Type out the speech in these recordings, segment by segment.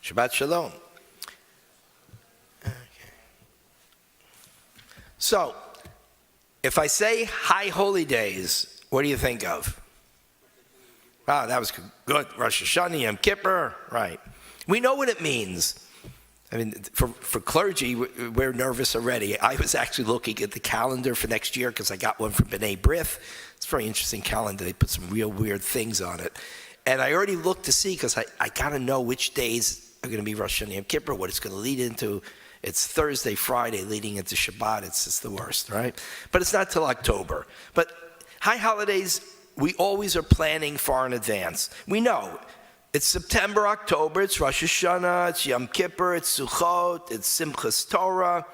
Shabbat Shalom. Okay. So, if I say high holy days, what do you think of? Ah, that was good. Rosh Hashanah, Yom Kippur, right. We know what it means. I mean, for clergy, we're nervous already. I was actually looking at the calendar for next year because I got one from B'nai B'rith. It's a very interesting calendar. They put some real weird things on it. And I already looked to see because I got to know which days are going to be Rosh Hashanah, Yom Kippur, what it's going to lead into. It's Thursday, Friday, leading into Shabbat. It's just the worst, right? But it's not till October. But high holidays, we always are planning far in advance. We know it's September, October, it's Rosh Hashanah, it's Yom Kippur, it's Sukkot, it's Simchas Torah.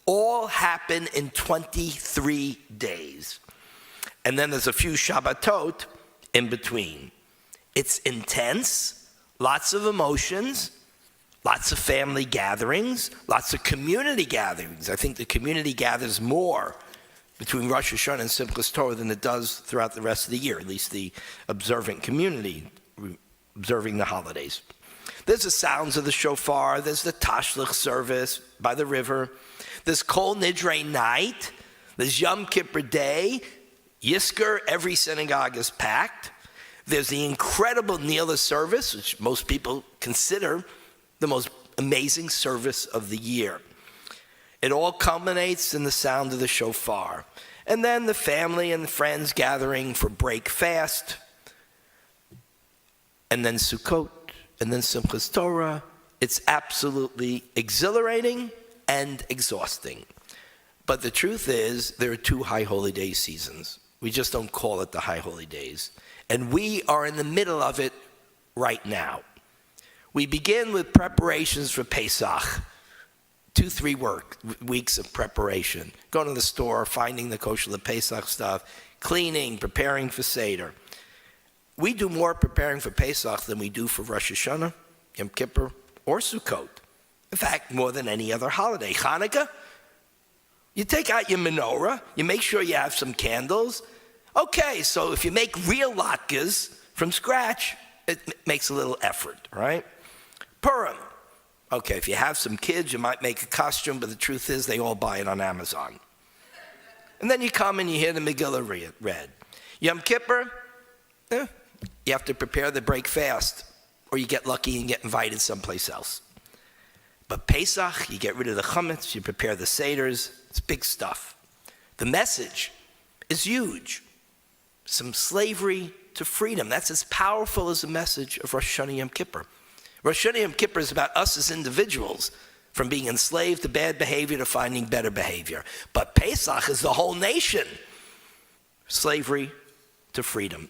All happen in 23 days. And then there's a few Shabbatot in between. It's intense, lots of emotions, lots of family gatherings, lots of community gatherings. I think the community gathers more between Rosh Hashanah and Simchas Torah than it does throughout the rest of the year, at least the observant community observing the holidays. There's the sounds of the shofar, there's the Tashlich service by the river, there's Kol Nidre night, there's Yom Kippur day, Yisker, every synagogue is packed. There's the incredible Nila service, which most people consider the most amazing service of the year. It all culminates in the sound of the shofar. And then the family and friends gathering for break fast, and then Sukkot, and then Simchas Torah. It's absolutely exhilarating and exhausting. But the truth is, there are two high holy day seasons. We just don't call it the high holy days. And we are in the middle of it right now. We begin with preparations for Pesach. 2-3 weeks of preparation. Going to the store, finding the kosher Pesach stuff, cleaning, preparing for Seder. We do more preparing for Pesach than we do for Rosh Hashanah, Yom Kippur, or Sukkot. In fact, more than any other holiday. Hanukkah, you take out your menorah, you make sure you have some candles. Okay, so if you make real latkes from scratch, it makes a little effort, right? Purim. Okay, if you have some kids, you might make a costume, but the truth is they all buy it on Amazon. And then you come and you hear the Megillah read. Yom Kippur, you have to prepare the break fast, or you get lucky and get invited someplace else. But Pesach, you get rid of the chametz, you prepare the seders, it's big stuff. The message is huge. From slavery to freedom. That's as powerful as the message of Rosh Hashanah Yom Kippur. Rosh Hashanah Yom Kippur is about us as individuals, from being enslaved to bad behavior to finding better behavior. But Pesach is the whole nation. Slavery to freedom.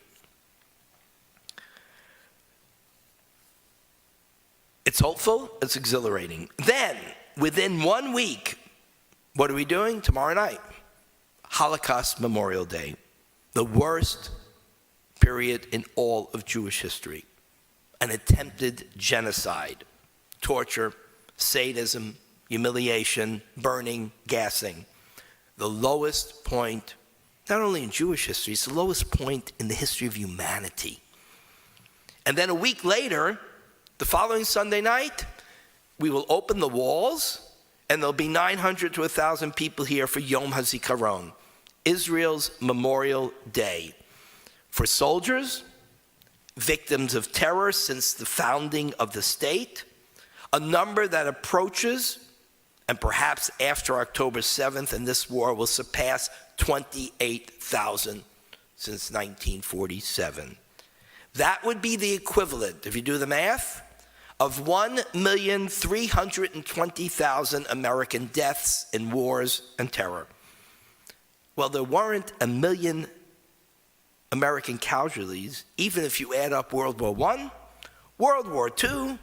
It's hopeful, it's exhilarating. Then, within 1 week, what are we doing? Tomorrow night, Holocaust Memorial Day. The worst period in all of Jewish history. An attempted genocide, torture, sadism, humiliation, burning, gassing. The lowest point, not only in Jewish history, it's the lowest point in the history of humanity. And then a week later, the following Sunday night, we will open the walls, and there'll be 900 to 1,000 people here for Yom HaZikaron, Israel's Memorial Day. For soldiers, victims of terror since the founding of the state, a number that approaches, and perhaps after October 7th, and this war will surpass 28,000 since 1947. That would be the equivalent, if you do the math, of 1,320,000 American deaths in wars and terror. Well, there weren't 1 million American casualties, even if you add up World War I, World War II,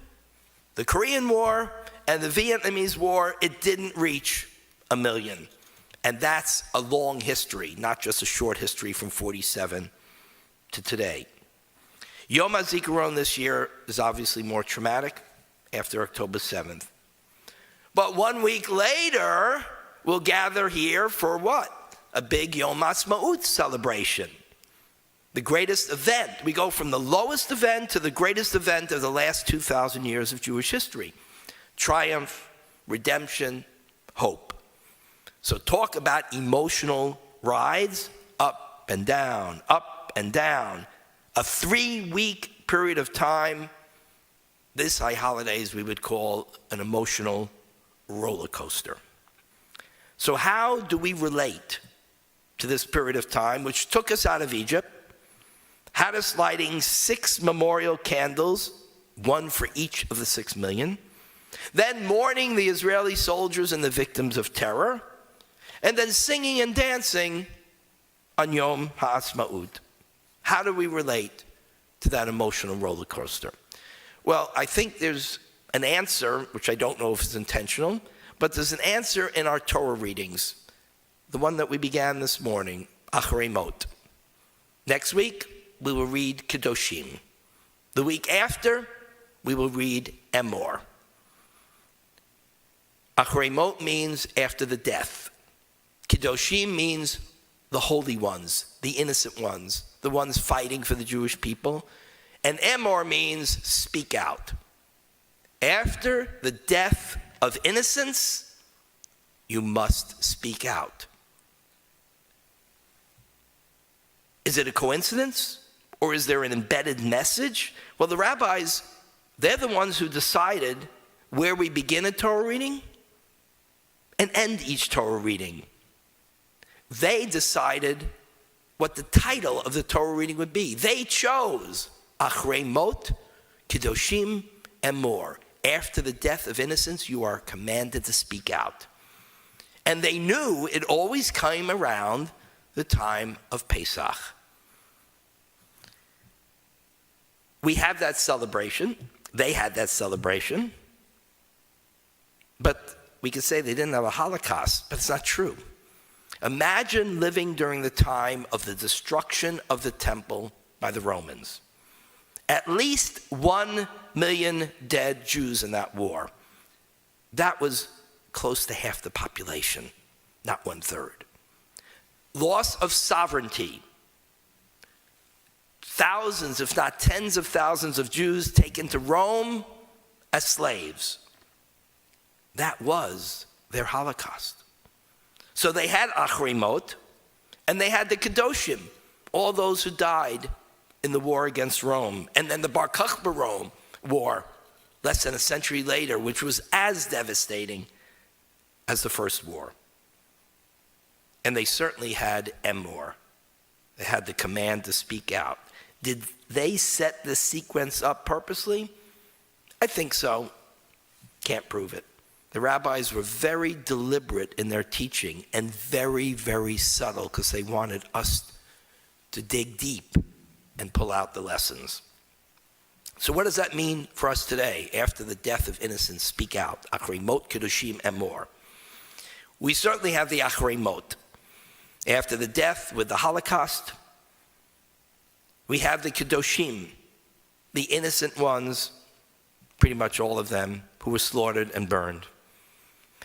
the Korean War, and the Vietnamese War. It didn't reach 1 million. And that's a long history, not just a short history from 47 to today. Yom HaZikaron this year is obviously more traumatic after October 7th. But 1 week later, we'll gather here for what? A big Yom Ha'atzmaut celebration. The greatest event. We go from the lowest event to the greatest event of the last 2,000 years of Jewish history. Triumph, redemption, hope. So talk about emotional rides, up and down, up and down. A 3-week period of time, this high holidays we would call an emotional roller coaster. So how do we relate to this period of time, which took us out of Egypt, had us lighting 6 memorial candles, one for each of the 6 million, then mourning the Israeli soldiers and the victims of terror, and then singing and dancing on Yom HaAtzmaut? How do we relate to that emotional roller coaster? Well, I think there's an answer, which I don't know if it's intentional, but there's an answer in our Torah readings. The one that we began this morning, Acharei Mot. Next week, we will read Kedoshim. The week after, we will read Emor. Acharei Mot means after the death. Kedoshim means the holy ones, the innocent ones, the ones fighting for the Jewish people. And Emor means speak out. After the death of innocence, you must speak out. Is it a coincidence? Or is there an embedded message? Well, the rabbis, they're the ones who decided where we begin a Torah reading and end each Torah reading. They decided what the title of the Torah reading would be. They chose Acharei Mot, Kedoshim, Emor. After the death of innocence, you are commanded to speak out. And they knew it always came around the time of Pesach. We have that celebration. They had that celebration. But we could say they didn't have a Holocaust, but it's not true. Imagine living during the time of the destruction of the temple by the Romans. At least 1 million dead Jews in that war. That was close to half the population, not 1/3. Loss of sovereignty. Thousands, if not tens of thousands of Jews taken to Rome as slaves. That was their Holocaust. So they had Acharei Mot, and they had the Kedoshim, all those who died in the war against Rome. And then the Bar Kokhba Rome war, less than a century later, which was as devastating as the first war. And they certainly had Emor. They had the command to speak out. Did they set this sequence up purposely? I think so. Can't prove it. The rabbis were very deliberate in their teaching and very, very subtle because they wanted us to dig deep and pull out the lessons. So what does that mean for us today? After the death of innocence, speak out. Acharei Mot, Kedoshim, Emor. We certainly have the Acharei Mot. After the death with the Holocaust, we have the Kedoshim, the innocent ones, pretty much all of them, who were slaughtered and burned.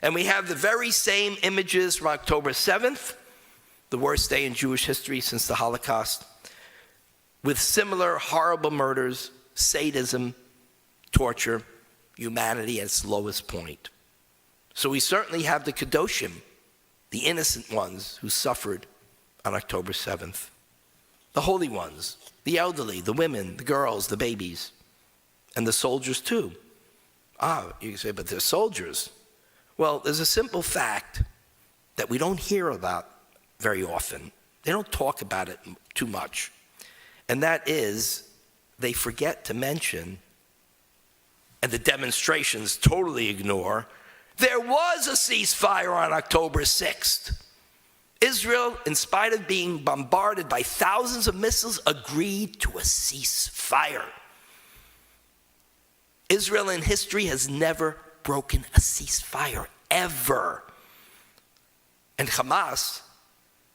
And we have the very same images from October 7th, the worst day in Jewish history since the Holocaust, with similar horrible murders, sadism, torture, humanity at its lowest point. So we certainly have the Kedoshim, the innocent ones who suffered on October 7th. The holy ones, the elderly, the women, the girls, the babies, and the soldiers too. You can say, but they're soldiers. Well, there's a simple fact that we don't hear about very often. They don't talk about it too much. And that is, they forget to mention, and the demonstrations totally ignore, there was a ceasefire on October 6th. Israel, in spite of being bombarded by thousands of missiles, agreed to a ceasefire. Israel in history has never broken a ceasefire, ever. And Hamas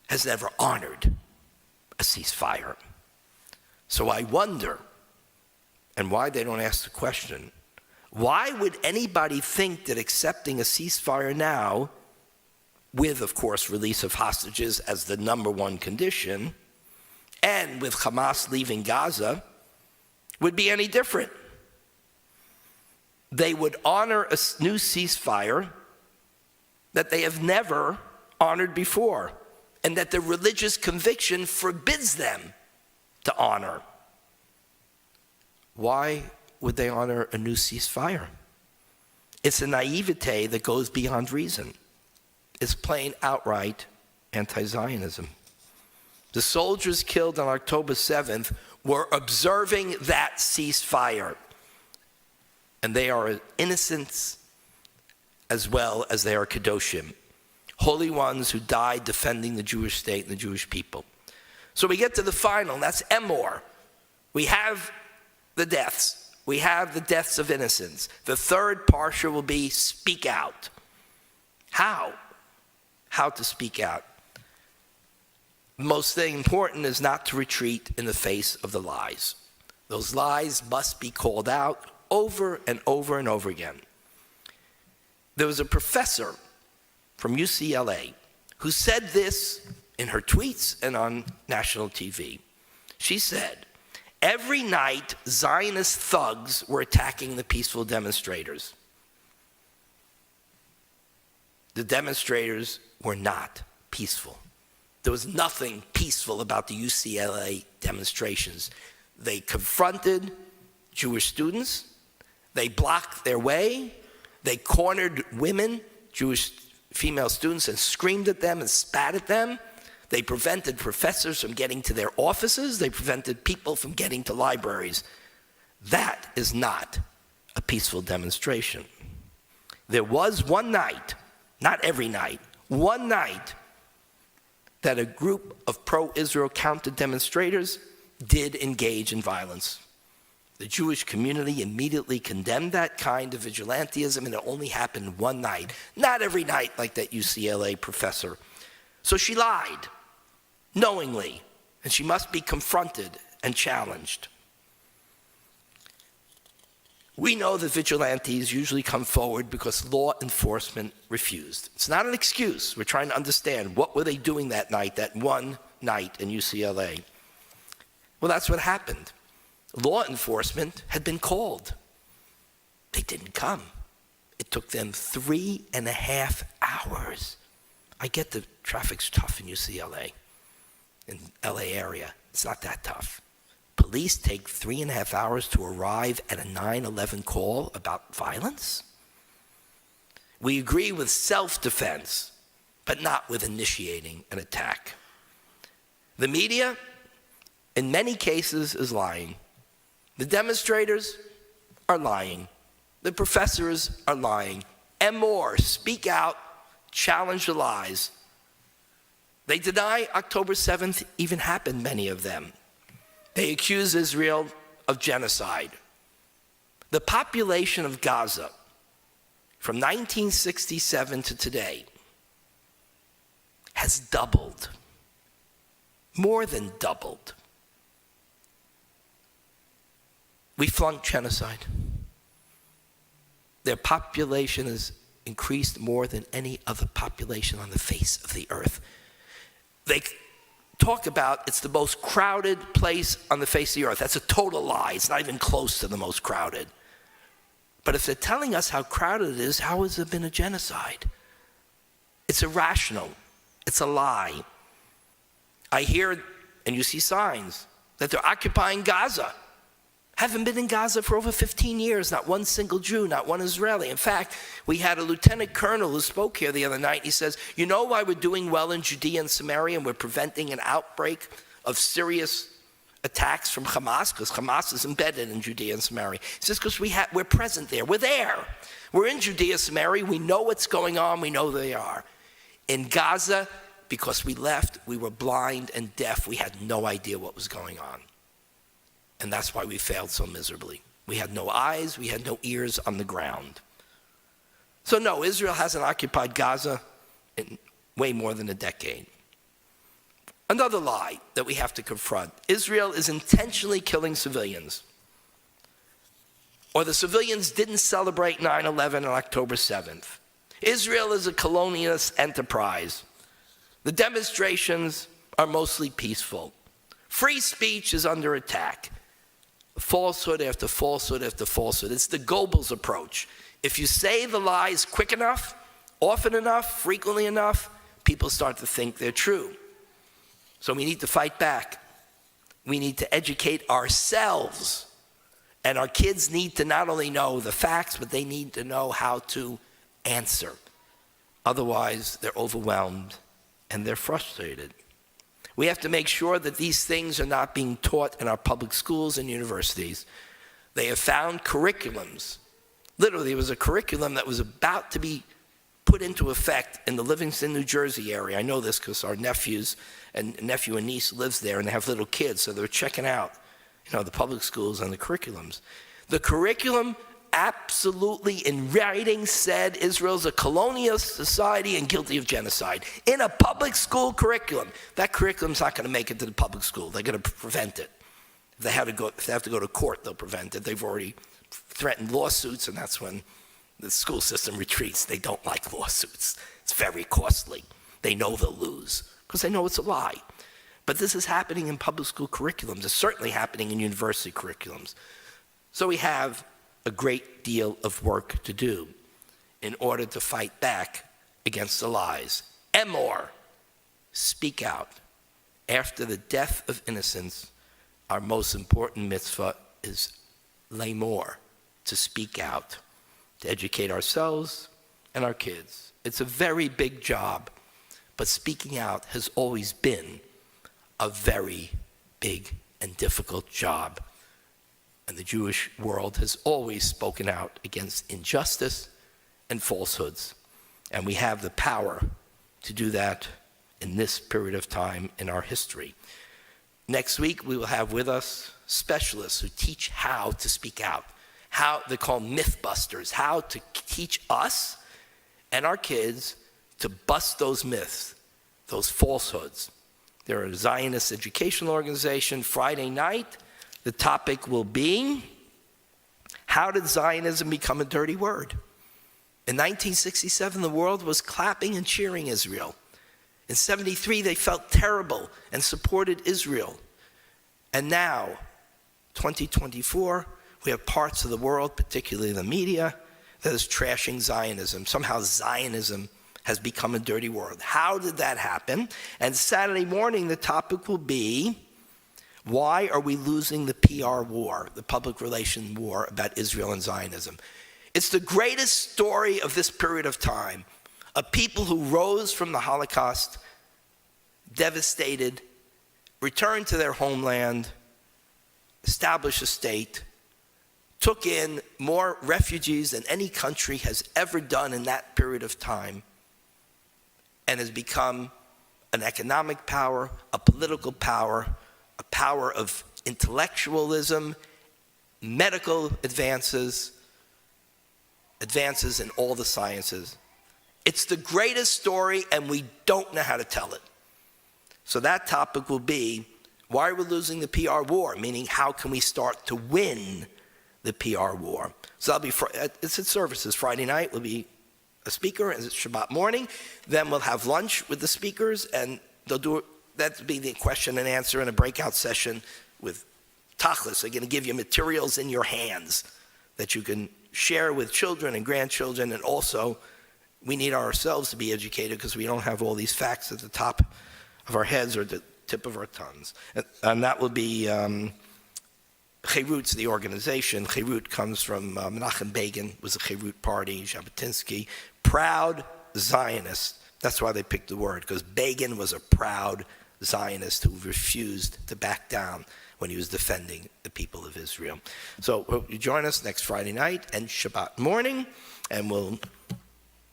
has never honored a ceasefire. So I wonder, and why they don't ask the question, why would anybody think that accepting a ceasefire now, with, of course, release of hostages as the number one condition, and with Hamas leaving Gaza would be any different. They would honor a new ceasefire that they have never honored before, and that their religious conviction forbids them to honor. Why would they honor a new ceasefire? It's a naivete that goes beyond reason. It's plain outright anti-Zionism. The soldiers killed on October 7th were observing that ceasefire. And they are innocents as well as they are Kedoshim, holy ones who died defending the Jewish state and the Jewish people. So we get to the final, and that's Emor. We have the deaths. We have the deaths of innocents. The third parsha will be speak out. How? How to speak out. The most thing important is not to retreat in the face of the lies. Those lies must be called out over and over and over again. There was a professor from UCLA who said this in her tweets and on national TV. She said, every night Zionist thugs were attacking the peaceful demonstrators. The demonstrators were not peaceful. There was nothing peaceful about the UCLA demonstrations. They confronted Jewish students. They blocked their way. They cornered women, Jewish female students, and screamed at them and spat at them. They prevented professors from getting to their offices. They prevented people from getting to libraries. That is not a peaceful demonstration. There was one night, not every night, one night that a group of pro-Israel counter-demonstrators did engage in violence. The Jewish community immediately condemned that kind of vigilantism, and it only happened one night. Not every night like that UCLA professor. So she lied, knowingly, and she must be confronted and challenged. We know that vigilantes usually come forward because law enforcement refused. It's not an excuse. We're trying to understand what were they doing that night, that one night in UCLA. Well, that's what happened. Law enforcement had been called. They didn't come. It took them 3.5 hours. I get the traffic's tough in UCLA, in LA area. It's not that tough. Police take 3.5 hours to arrive at a 9/11 call about violence? We agree with self-defense, but not with initiating an attack. The media, in many cases, is lying. The demonstrators are lying. The professors are lying. And more, speak out, challenge the lies. They deny October 7th even happened, many of them. They accuse Israel of genocide. The population of Gaza from 1967 to today has doubled, more than doubled. We flunked genocide. Their population has increased more than any other population on the face of the earth. They talk about it's the most crowded place on the face of the earth. That's a total lie. It's not even close to the most crowded. But if they're telling us how crowded it is, how has there been a genocide? It's irrational. It's a lie. I hear, and you see signs, that they're occupying Gaza. Haven't been in Gaza for over 15 years, not one single Jew, not one Israeli. In fact, we had a lieutenant colonel who spoke here the other night. He says, you know why we're doing well in Judea and Samaria and we're preventing an outbreak of serious attacks from Hamas? Because Hamas is embedded in Judea and Samaria. He says, because we're present there. We're there. We're in Judea, Samaria. We know what's going on. We know they are. In Gaza, because we left, we were blind and deaf. We had no idea what was going on. And that's why we failed so miserably. We had no eyes, we had no ears on the ground. So no, Israel hasn't occupied Gaza in way more than a decade. Another lie that we have to confront. Israel is intentionally killing civilians. Or the civilians didn't celebrate 9/11 on October 7th. Israel is a colonialist enterprise. The demonstrations are mostly peaceful. Free speech is under attack. Falsehood after falsehood after falsehood. It's the Goebbels approach. If you say the lies quick enough, often enough, frequently enough, people start to think they're true. So we need to fight back. We need to educate ourselves. And our kids need to not only know the facts, but they need to know how to answer. Otherwise, they're overwhelmed and they're frustrated. We have to make sure that these things are not being taught in our public schools and universities. They have found curriculums. Literally, there was a curriculum that was about to be put into effect in the Livingston, New Jersey area. I know this because our nephew and niece lives there, and they have little kids, so they're checking out, the public schools and the curriculums. The curriculum absolutely in writing said Israel's a colonial society and guilty of genocide. In a public school curriculum. That curriculum's not going to make it to the public school. They're going to prevent it. If they have to go to court, they'll prevent it. They've already threatened lawsuits, and that's when the school system retreats. They don't like lawsuits. It's very costly. They know they'll lose because they know it's a lie. But this is happening in public school curriculums. It's certainly happening in university curriculums. So we have a great deal of work to do in order to fight back against the lies. Emor, speak out. After the death of innocence, our most important mitzvah is lemor, to speak out, to educate ourselves and our kids. It's a very big job, but speaking out has always been a very big and difficult job. And the Jewish world has always spoken out against injustice and falsehoods. And we have the power to do that in this period of time in our history. Next week, we will have with us specialists who teach how to speak out, how they call mythbusters, how to teach us and our kids to bust those myths, those falsehoods. They're a Zionist educational organization. Friday night, the topic will be, how did Zionism become a dirty word? In 1967, the world was clapping and cheering Israel. In 73, they felt terrible and supported Israel. And now, 2024, we have parts of the world, particularly the media, that is trashing Zionism. Somehow Zionism has become a dirty word. How did that happen? And Saturday morning, the topic will be, why are we losing the PR war, the public relations war about Israel and Zionism? It's the greatest story of this period of time, a people who rose from the Holocaust, devastated, returned to their homeland, established a state, took in more refugees than any country has ever done in that period of time, and has become an economic power, a political power, a power of intellectualism, medical advances in all the sciences. It's the greatest story, and we don't know how to tell it. So that topic will be, why are we losing the PR war? Meaning, how can we start to win the PR war? So that'll be, it's at services. Friday night will be a speaker, and it's Shabbat morning. Then we'll have lunch with the speakers, and that'll be the question and answer in a breakout session with Tachlis. They're going to give you materials in your hands that you can share with children and grandchildren, and also we need ourselves to be educated because we don't have all these facts at the top of our heads or the tip of our tongues. And that will be Cherut's the organization. Cherut comes from Menachem Begin, was a Cherut party, Jabotinsky, proud Zionist. That's why they picked the word, because Begin was a proud Zionist who refused to back down when he was defending the people of Israel. So hope you join us next Friday night and Shabbat morning, and we'll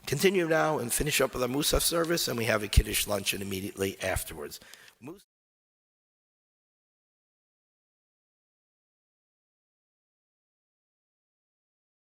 continue now and finish up with our Musaf service, and we have a Kiddush luncheon immediately afterwards.